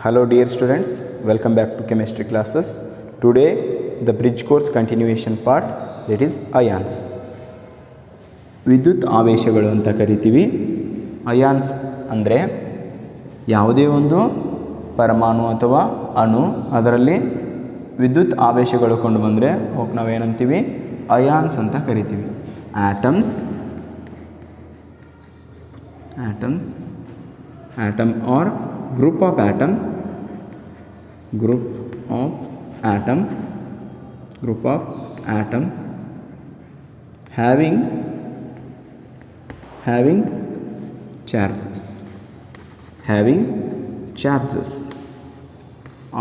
Hello dear students, welcome back to chemistry classes. Today the bridge course continuation part, that is ions. ವಿದ್ಯುತ್ ಆವೇಶಗಳು ಅಂತ ಕರಿತೀವಿ. Ions ಅಂದರೆ ಯಾವುದೇ ಒಂದು ಪರಮಾಣು ಅಥವಾ ಅಣು ಅದರಲ್ಲಿ ವಿದ್ಯುತ್ ಆವೇಶಗಳು ಕಂಡು ಬಂದರೆ ಅವಕ್ಕೆ ನಾವೇನಂತೀವಿ, ಅಯಾನ್ಸ್ ಅಂತ ಕರಿತೀವಿ. Atom or group of atom having charges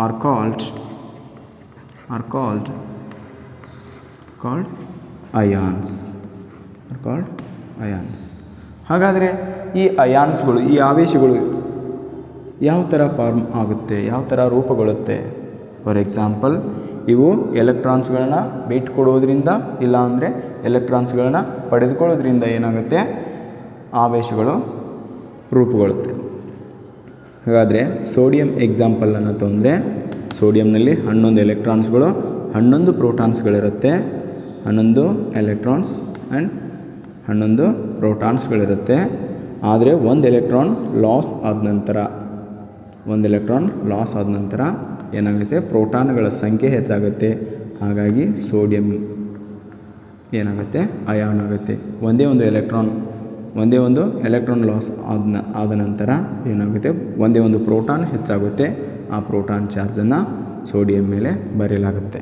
are called ions. ಹಾಗಾದರೆ ಈ ಅಯಾನ್ಸ್ಗಳು, ಈ ಆವೇಶಗಳು ಯಾವ ಥರ ಫಾರ್ಮ್ ಆಗುತ್ತೆ, ಯಾವ ಥರ ರೂಪುಗೊಳ್ಳುತ್ತೆ? ಫಾರ್ ಎಕ್ಸಾಂಪಲ್, ಇವು ಎಲೆಕ್ಟ್ರಾನ್ಸ್ಗಳನ್ನ ಬಿಟ್ಕೊಡೋದ್ರಿಂದ ಇಲ್ಲ ಅಂದರೆ ಎಲೆಕ್ಟ್ರಾನ್ಸ್ಗಳನ್ನ ಪಡೆದುಕೊಳ್ಳೋದ್ರಿಂದ ಏನಾಗುತ್ತೆ, ಆವೇಶಗಳು ರೂಪುಗೊಳ್ಳುತ್ತೆ. ಹಾಗಾದರೆ ಸೋಡಿಯಂ ಎಕ್ಸಾಂಪಲನ್ನು ತೊಂದರೆ, ಸೋಡಿಯಂನಲ್ಲಿ 11 ಎಲೆಕ್ಟ್ರಾನ್ಸ್ಗಳು 11 ಪ್ರೋಟಾನ್ಸ್ಗಳಿರುತ್ತೆ. 11 ಎಲೆಕ್ಟ್ರಾನ್ಸ್ ಆ್ಯಂಡ್ 11 ಪ್ರೋಟಾನ್ಸ್ಗಳಿರುತ್ತೆ. ಆದರೆ ಒಂದು ಎಲೆಕ್ಟ್ರಾನ್ ಲಾಸ್ ಆದ ನಂತರ ಏನಾಗುತ್ತೆ, ಪ್ರೋಟಾನ್ಗಳ ಸಂಖ್ಯೆ ಹೆಚ್ಚಾಗುತ್ತೆ. ಹಾಗಾಗಿ ಸೋಡಿಯಂ ಏನಾಗುತ್ತೆ, ಅಯಾನ್ ಆಗುತ್ತೆ. ಒಂದೇ ಒಂದು ಎಲೆಕ್ಟ್ರಾನ್ ಲಾಸ್ ಆದ ನಂತರ ಏನಾಗುತ್ತೆ, ಒಂದೇ ಒಂದು ಪ್ರೋಟಾನ್ ಹೆಚ್ಚಾಗುತ್ತೆ. ಆ ಪ್ರೋಟಾನ್ ಚಾರ್ಜನ್ನು ಸೋಡಿಯಂ ಮೇಲೆ ಬರೆಯಲಾಗುತ್ತೆ.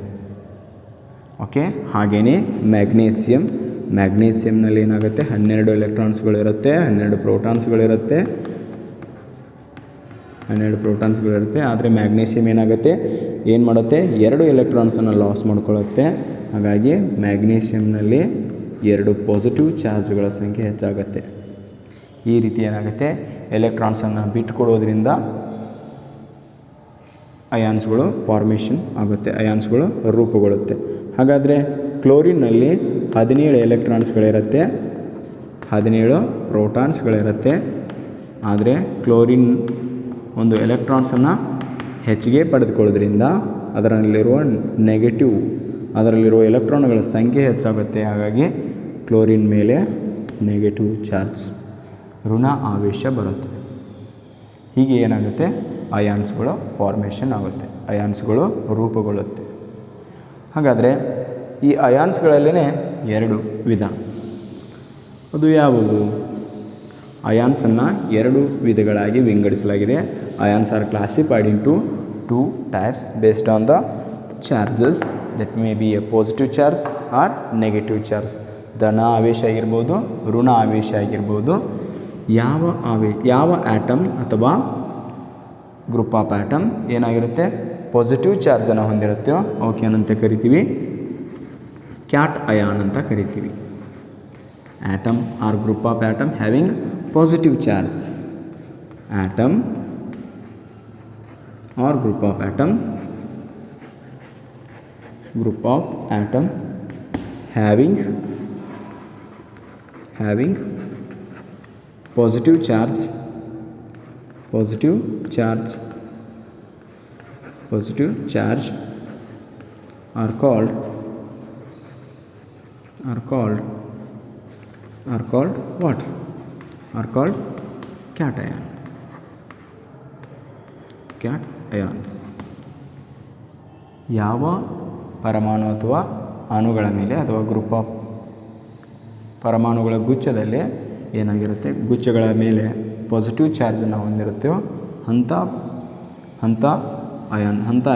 ಓಕೆ. ಹಾಗೆಯೇ ಮ್ಯಾಗ್ನೀಸಿಯಂನಲ್ಲಿ ಏನಾಗುತ್ತೆ, 12 ಎಲೆಕ್ಟ್ರಾನ್ಸ್ಗಳಿರುತ್ತೆ, 12 ಪ್ರೋಟಾನ್ಸ್ಗಳಿರುತ್ತೆ. ಆದರೆ ಮ್ಯಾಗ್ನೀಷಿಯಂ ಏನು ಮಾಡುತ್ತೆ, 2 ಎಲೆಕ್ಟ್ರಾನ್ಸನ್ನು ಲಾಸ್ ಮಾಡ್ಕೊಳ್ಳುತ್ತೆ. ಹಾಗಾಗಿ ಮ್ಯಾಗ್ನೀಷಿಯಂನಲ್ಲಿ 2 ಪಾಸಿಟಿವ್ ಚಾರ್ಜ್ಗಳ ಸಂಖ್ಯೆ ಹೆಚ್ಚಾಗುತ್ತೆ. ಈ ರೀತಿ ಏನಾಗುತ್ತೆ, ಎಲೆಕ್ಟ್ರಾನ್ಸನ್ನು ಬಿಟ್ಟುಕೊಡೋದ್ರಿಂದ ಅಯಾನ್ಸ್ಗಳು ಫಾರ್ಮೇಷನ್ ಆಗುತ್ತೆ, ಅಯಾನ್ಸ್ಗಳು ರೂಪುಗೊಳ್ಳುತ್ತೆ. ಹಾಗಾದರೆ ಕ್ಲೋರಿನ್ನಲ್ಲಿ 17 ಎಲೆಕ್ಟ್ರಾನ್ಸ್ಗಳಿರುತ್ತೆ, 17 ಪ್ರೋಟಾನ್ಸ್ಗಳಿರುತ್ತೆ. ಆದರೆ ಕ್ಲೋರಿನ್ ಒಂದು ಎಲೆಕ್ಟ್ರಾನ್ಸನ್ನು ಹೆಚ್ಚಿಗೆ ಪಡೆದುಕೊಳ್ಳೋದ್ರಿಂದ ಅದರಲ್ಲಿರುವ ಎಲೆಕ್ಟ್ರಾನ್ಗಳ ಸಂಖ್ಯೆ ಹೆಚ್ಚಾಗುತ್ತೆ. ಹಾಗಾಗಿ ಕ್ಲೋರಿನ್ ಮೇಲೆ ನೆಗೆಟಿವ್ ಚಾರ್ಜ್, ಋಣ ಆವೇಶ ಬರುತ್ತೆ. ಹೀಗೆ ಏನಾಗುತ್ತೆ, ಅಯಾನ್ಸ್ಗಳು ಫಾರ್ಮೇಷನ್ ಆಗುತ್ತೆ, ಅಯಾನ್ಸ್ಗಳು ರೂಪುಗೊಳ್ಳುತ್ತೆ. ಹಾಗಾದರೆ ಈ ಅಯಾನ್ಸ್ಗಳಲ್ಲೇ 2 ವಿಧ. ಅದು ಯಾವುವು? ಅಯಾನ್ಸನ್ನು 2 ವಿಧಗಳಾಗಿ ವಿಂಗಡಿಸಲಾಗಿದೆ. Ions are classified into 2 types based on the charges, that may be a positive charge or negative charge. ಧನ ಆವೇಶ ಆಗಿರ್ಬೋದು, ಋಣ ಆವೇಶ ಆಗಿರ್ಬೋದು. ಯಾವ ಆಟಮ್ ಅಥವಾ ಗ್ರೂಪ್ ಆಫ್ ಆಟಮ್ ಏನಾಗಿರುತ್ತೆ, ಪಾಸಿಟಿವ್ ಚಾರ್ಜನ್ನು ಹೊಂದಿರುತ್ತೋ ಅವಕ್ಕೆ ಏನಂತ ಕರಿತೀವಿ, ಕ್ಯಾಟ್ ಅಯಾನ್ ಅಂತ ಕರಿತೀವಿ. Atom or group of atom having positive charge. Atom or group of atom having positive charge are called what? Are called cations. ಯಾವ ಪರಮಾಣು ಅಥವಾ ಅಣುಗಳ ಮೇಲೆ ಅಥವಾ ಗ್ರೂಪ್ ಆಫ್ ಪರಮಾಣುಗಳ ಗುಚ್ಛದಲ್ಲಿ ಏನಾಗಿರುತ್ತೆ, ಗುಚ್ಛಗಳ ಮೇಲೆ ಪಾಸಿಟಿವ್ ಚಾರ್ಜನ್ನು ಹೊಂದಿರುತ್ತೋ ಅಂಥ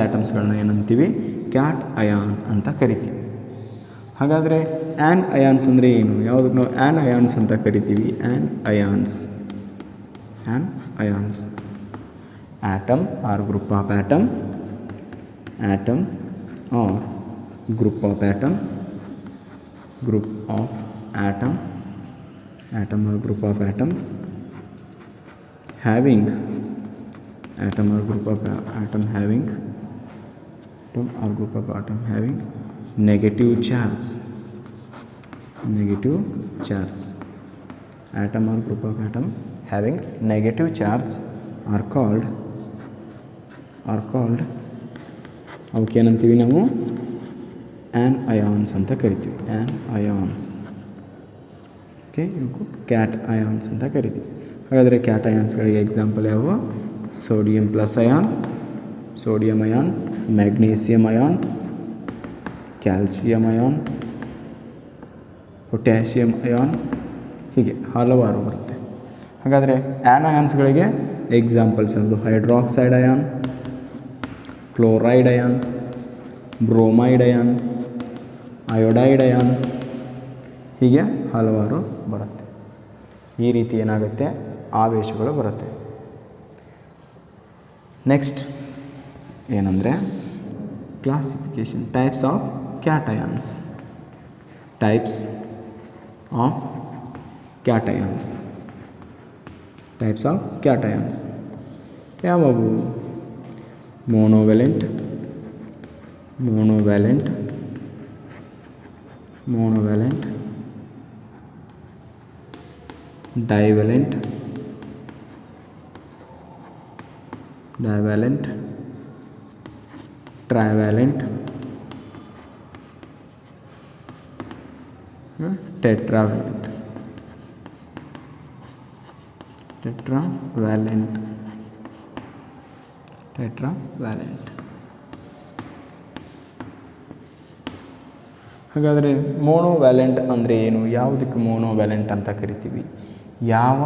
ಆಟಮ್ಸ್ಗಳನ್ನ ಏನಂತೀವಿ, ಕ್ಯಾಟ್ ಅಯಾನ್ ಅಂತ ಕರಿತೀವಿ. ಹಾಗಾದರೆ ಆ್ಯನ್ ಅಯಾನ್ಸ್ ಅಂದರೆ ಏನು? ಯಾವುದಕ್ಕೆ ನಾವು ಆ್ಯನ್ ಅಯಾನ್ಸ್ ಅಂತ ಕರಿತೀವಿ? Anions atom or group of atom or group of atom or group of atom having negative charge. Atom or group of atom having negative charge are called are called, ಅವಕ್ಕೇನಂತೀವಿ ನಾವು anions ಅಂತ ಕರಿತೀವಿ. Anions. Okay, ಇವಕ್ಕೂ cations ಅಂತ ಕರಿತೀವಿ. ಹಾಗಾದರೆ ಕ್ಯಾಟ್ ಅಯಾನ್ಸ್ಗಳಿಗೆ ಎಕ್ಸಾಂಪಲ್ ಯಾವುವು? Sodium plus ion, sodium ion, magnesium ion, calcium ion, potassium ion, ಹೀಗೆ ಹಲವಾರು ಬರುತ್ತೆ. ಹಾಗಾದರೆ ಆ್ಯನಾಯಾನ್ಸ್ಗಳಿಗೆ ಎಕ್ಸಾಂಪಲ್ಸ್ ಅದು hydroxide ion, chloride ion, bromide ion, iodide ion, ಹೀಗೆ ಹಲವಾರು ಬರುತ್ತೆ. ಈ ರೀತಿ ಏನಾಗುತ್ತೆ, ಆವೇಶಗಳು ಬರುತ್ತೆ. ನೆಕ್ಸ್ಟ್ ಏನಂದರೆ classification, types of cations. Types of cations. Types of cations ಯಾವುವು? ಮೋನೋವ್ಯಾಲೆಂಟ್, ಮೋನೋವ್ಯಾಲೆಂಟ್, ಮೋನೋವ್ಯಾಲೆಂಟ್, ಡೈವ್ಯಾಲೆಂಟ್, ಡೈವ್ಯಾಲೆಂಟ್, ಟ್ರೈವ್ಯಾಲೆಂಟ್, ಟೆಟ್ರಾವ್ಯಾಲೆಂಟ್, ಟೆಟ್ರಾವ್ಯಾಲೆಂಟ್, ಟೆಟ್ರಾವ್ಯಾಲೆಂಟ್. ಹಾಗಾದರೆ ಮೋನೋವ್ಯಾಲೆಂಟ್ ಅಂದರೆ ಏನು? ಯಾವುದಕ್ಕೆ ಮೋನೋವ್ಯಾಲೆಂಟ್ ಅಂತ ಕರಿತೀವಿ? ಯಾವ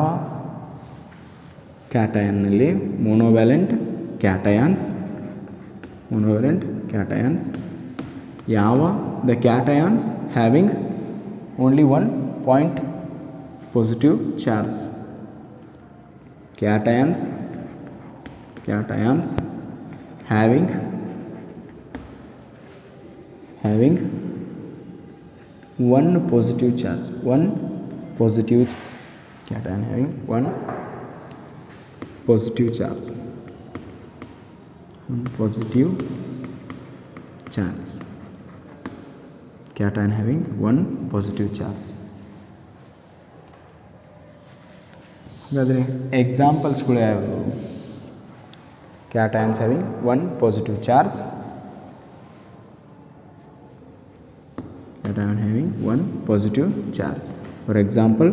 ಕ್ಯಾಟಯನ್ನಲ್ಲಿ ಮೋನೋವ್ಯಾಲೆಂಟ್ ಕ್ಯಾಟಯಾನ್ಸ್, ಮೋನೋವ್ಯಾಲೆಂಟ್ ಕ್ಯಾಟಯಾನ್ಸ್, ಯಾವ the cations having only 1 point positive charge. Cations having 1 positive charge, 1 positive cation having 1 positive charge, 1 positive charge, cation having 1 positive charge. ಹಾಗಾದರೆ ಎಕ್ಸಾಂಪಲ್ಸ್ಗಳು ಯಾವುವು? Cations having 1 positive charge, cation having 1 positive charge. For example,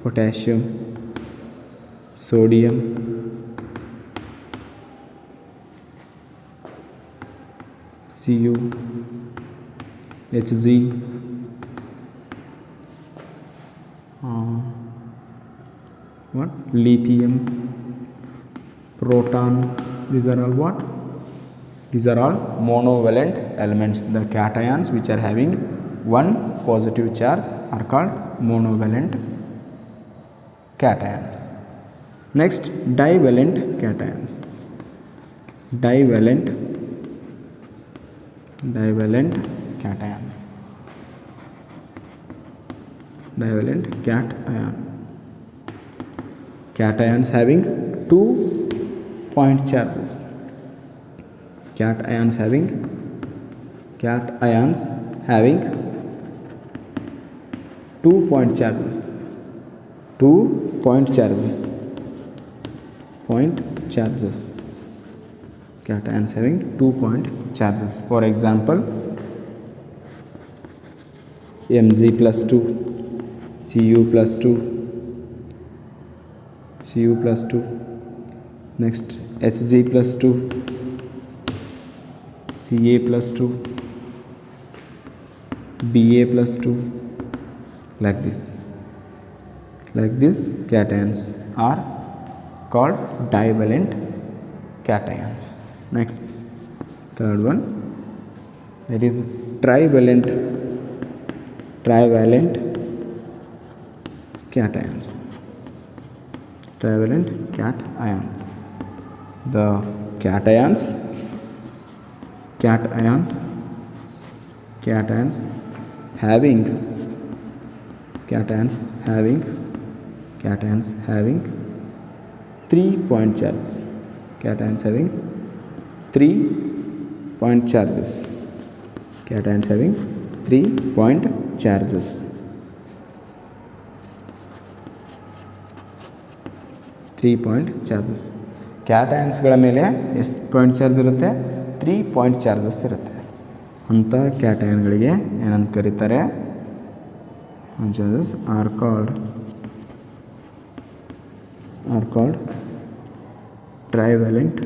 potassium, sodium, Cu, Hg, what? Lithium, proton. These are all what? These are all monovalent elements. The cations which are having 1 positive charge are called monovalent cations. Next, divalent cations. Divalent cation. Divalent cation. Cations having 2 point charges. Cations having 2 point charges. 2 point charges. Point charges. Cations having 2 point charges. For example, Mg plus 2, Cu plus 2, Cu plus 2, next Hg plus 2, Ca plus 2, Ba plus 2, like this. Like this, cations are called divalent cations. Next, third one, that is trivalent cations. Trivalent cations. The cations having 3 point charges. Cations having 3 point charges. Cations having 3 point charges. 3 point charges. ಕ್ಯಾಟಯನ್ಸ್ಗಳ ಮೇಲೆ ಎಷ್ಟು point charge ಇರುತ್ತೆ? 3 point charges ಇರುತ್ತೆ. ಅಂಥ ಕ್ಯಾಟಯನ್ಗಳಿಗೆ ಏನಂತ ಕರೀತಾರೆ? Charges are called trivalent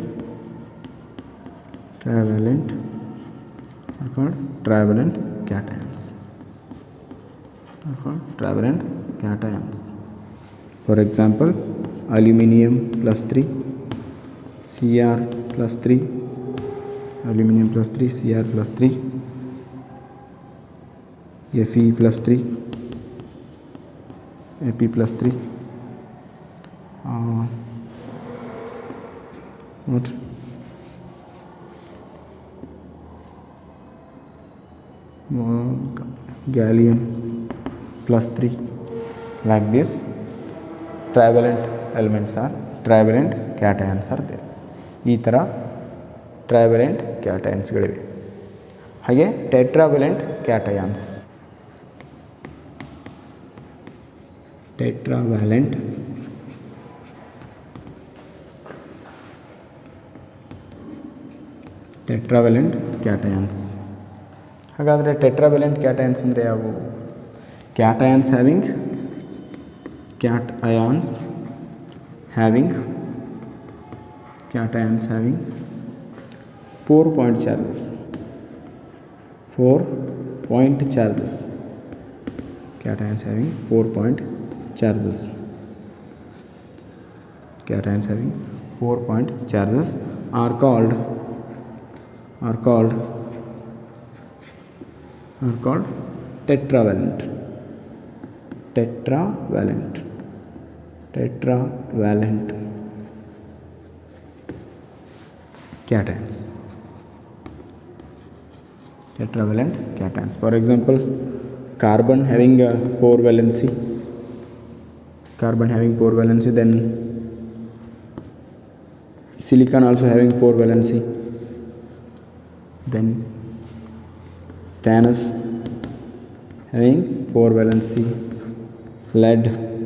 cations. For example, aluminium plus 3 Cr plus 3, aluminium plus 3 Cr plus 3, Fe plus 3, Ap plus 3, what gallium plus 3. Like this, trivalent elements are trivalent cations are there. ಈ ಥರ ಟ್ರೈವ್ಯಾಲೆಂಟ್ ಕ್ಯಾಟಯನ್ಸ್ಗಳಿವೆ. ಹಾಗೆ ಟೆಟ್ರಾವ್ಯಾಲೆಂಟ್ ಕ್ಯಾಟಯನ್ಸ್. ಟೆಟ್ರಾವ್ಯಾಲೆಂಟ್ ಕ್ಯಾಟಯನ್ಸ್. ಹಾಗಾದರೆ ಟೆಟ್ರಾವ್ಯಾಲೆಂಟ್ ಕ್ಯಾಟಯನ್ಸ್ ಅಂದರೆ ಯಾವುವು? ಕ್ಯಾಟಯನ್ಸ್ having 4 point charges. 4 point charges. Cations having 4 point charges. Cations having 4 point charges are called tetravalent. Tetravalent cations. Tetravalent cations. For example, carbon having 4 valency. Then silicon also having 4 valency. Then stannous having 4 valency. Lead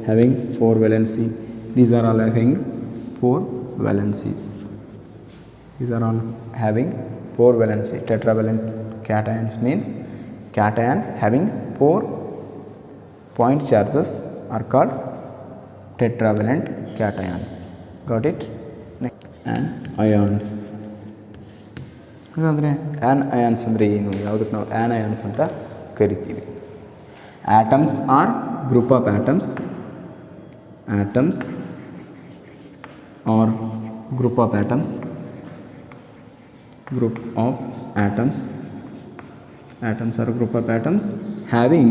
having 4 valency. These are all having 4 valencies. Tetravalent cations means cation having 4 point charges are called tetravalent cations. Got it? Next, anions. ಹಾಗಾದರೆ anions ಅಂದರೆ ಏನು? ಯಾವುದಕ್ಕೆ ನಾವು anions ಅಂತ ಕರಿತೀವಿ? Atoms are group of atoms. Atoms are group of atoms. Atoms are a group of atoms having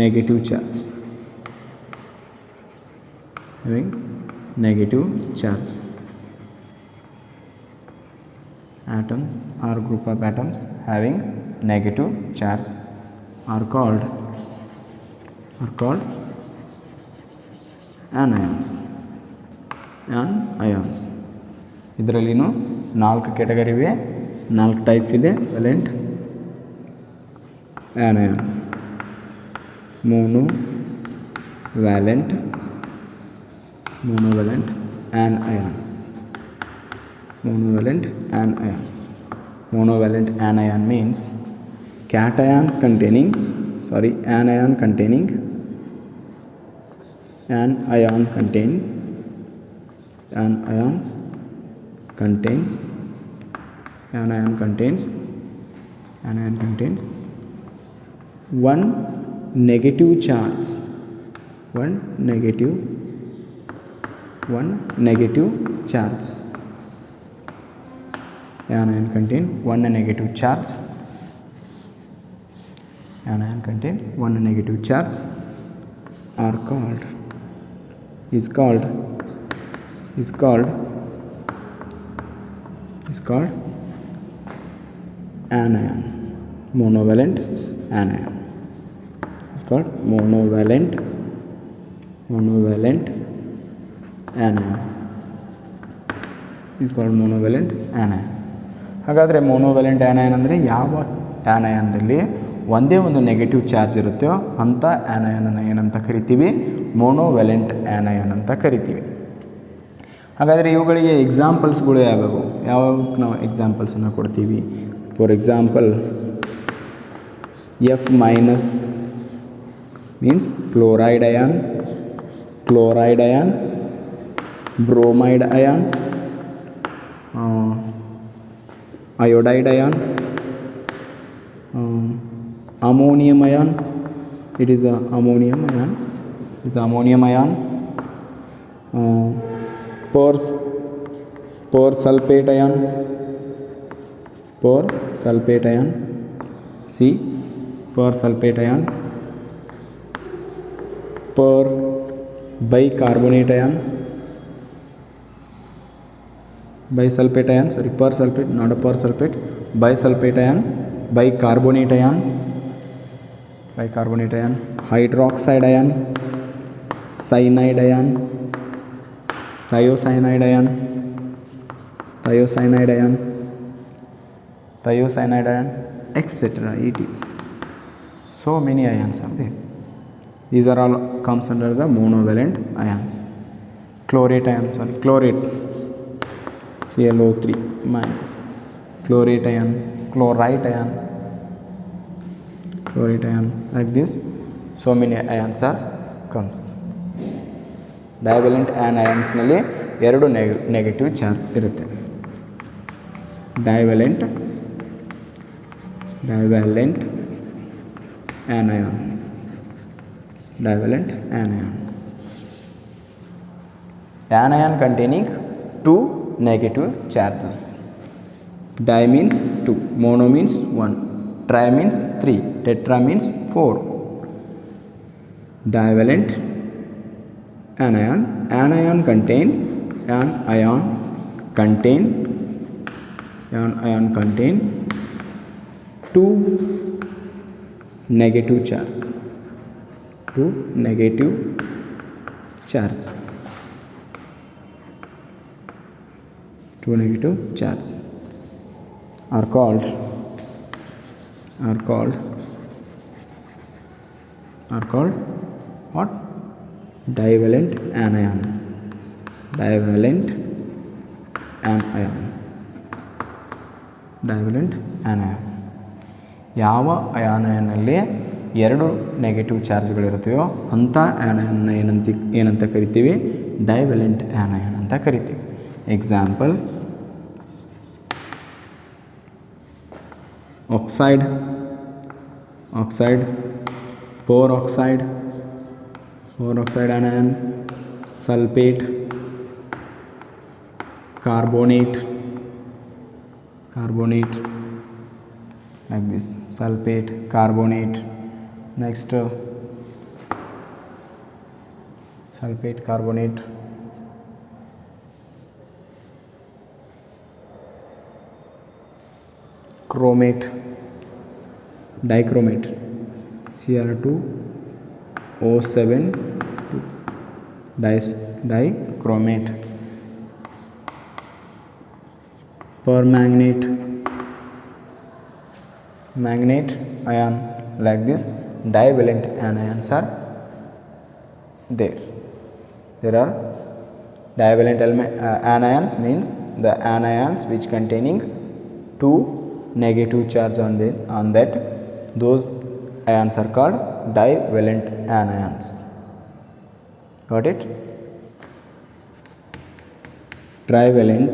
negative charge. Atoms are a group of atoms having negative charge are called anions. ಇದರಲ್ಲಿನೂ 4 category ಇವೆ, 4 type ಇದೆ. ವ್ಯಾಲೆಂಟ್ anion, monovalent anion. Monovalent anion means anion containing one negative charge. Anion contain one negative charge. Is called anion. Monovalent anion. It's called monovalent anion. ಹಾಗಾದರೆ monovalent anion ಅಂದರೆ ಯಾವ ಆನಯನದಲ್ಲಿ ಒಂದೇ ಒಂದು negative charge ಇರುತ್ತೋ ಅಂಥ ಆ್ಯನಯನನ್ನು ಏನಂತ ಕರಿತೀವಿ? ಮೋನೋವ್ಯಾಲೆಂಟ್ ಆ್ಯನಯನ್ ಅಂತ ಕರಿತೀವಿ. ಹಾಗಾದರೆ ಇವುಗಳಿಗೆ ಎಕ್ಸಾಂಪಲ್ಸ್ಗಳು ಯಾವ್ಯಾವು? ಯಾವ್ಯಾವಕ್ಕೆ ನಾವು ಎಕ್ಸಾಂಪಲ್ಸನ್ನು ಕೊಡ್ತೀವಿ? For example F minus means fluoride ion, chloride ion, bromide ion, iodide ion, ammonium ion. It is a ammonium ion. It's ammonium ion. Per sulfate ion. Per sulfate ion. C. Per sulfate ion. Per bicarbonate ion. Bisulfate ion, sorry, per sulfate, not a per sulfate. Bisulfate ion, bicarbonate ion, hydroxide ion, cyanide ion, thiocyanide ion, etc. It is so many ions are there. These are all comes under the monovalent ions. Chlorate ion, sorry, chlorate, ClO3 minus, chlorate ion, chloride ion, like this. So many ions are comes. Divalent anions ನಲ್ಲಿ ಎರಡು negative charge ಇರುತ್ತೆ. Divalent anion. Anion containing two negative charges. Di means 2, mono means 1, tri means 3, tetra means 4. Divalent anion. Anion contain two negative charge. Two negative charge are called what? Divalent anion. ಯಾವ ಅಯಾನಲ್ಲಿ ಎರಡು negative ಚಾರ್ಜ್ಗಳಿರುತ್ತವೆಯೋ ಅಂಥ ಆ್ಯನಯನ್ನ ಏನಂತ ಕರಿತೀವಿ? ಡೈವ್ಯಾಲೆಂಟ್ ಆ್ಯನಯನ್ ಅಂತ ಕರಿತೀವಿ. Example oxide, peroxide anion, sulfate, carbonate, like this, sulfate, carbonate. Next sulfate, carbonate, chromate, dichromate, Cr2O7 dichromate, permanganate, ion, like this. Divalent anions are there. There are divalent anions means the anions which containing two negative charge on that. Those ions are called divalent anions. Got it? Trivalent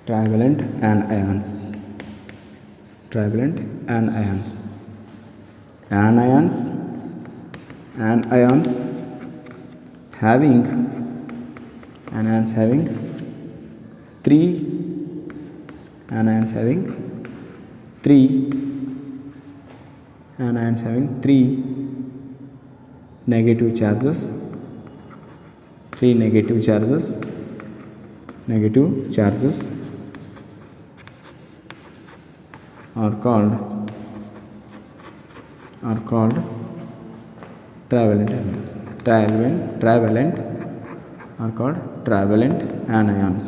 anions. Anions having three negative charges. Are called trivalent anions. Trivalent are called trivalent anions.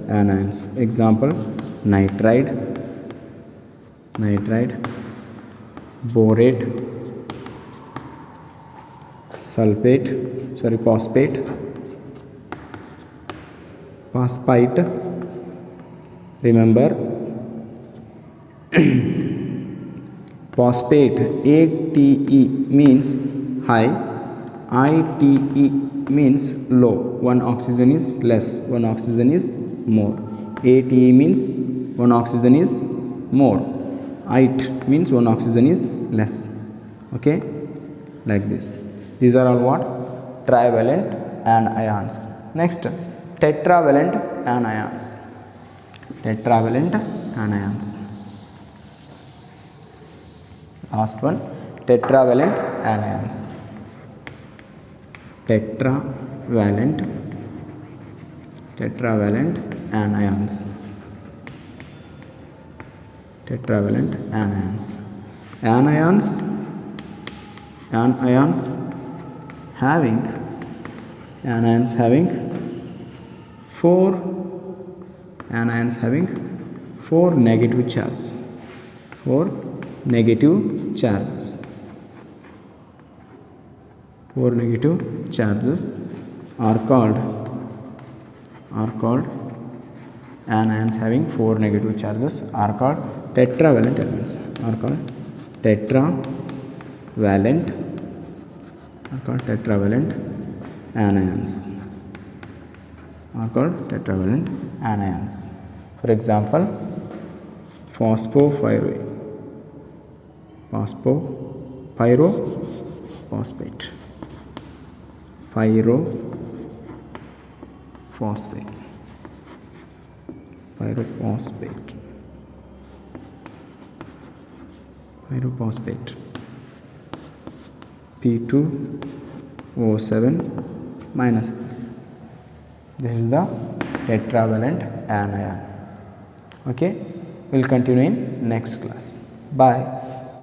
anions. Example: nitride, borate, phosphate, phosphite. Remember, phosphate, ATE means high, ITE means low. One oxygen is less, one oxygen is more. ATE means one oxygen is more, IT means one oxygen is less. Okay, like this. These are all what? Trivalent anions. Next, tetravalent anions. Tetravalent anions. Last one, tetravalent anions. Tetravalent anions. Tetravalent anions. Anions having four negative charges. Four negative charges are called anions having four negative charges are called tetravalent elements. Tetravalent anions. For example, phosphopyrophosphate, pyrophosphate, P2O7 minus. This is the tetravalent anion. Okay, we'll continue in next class. Bye.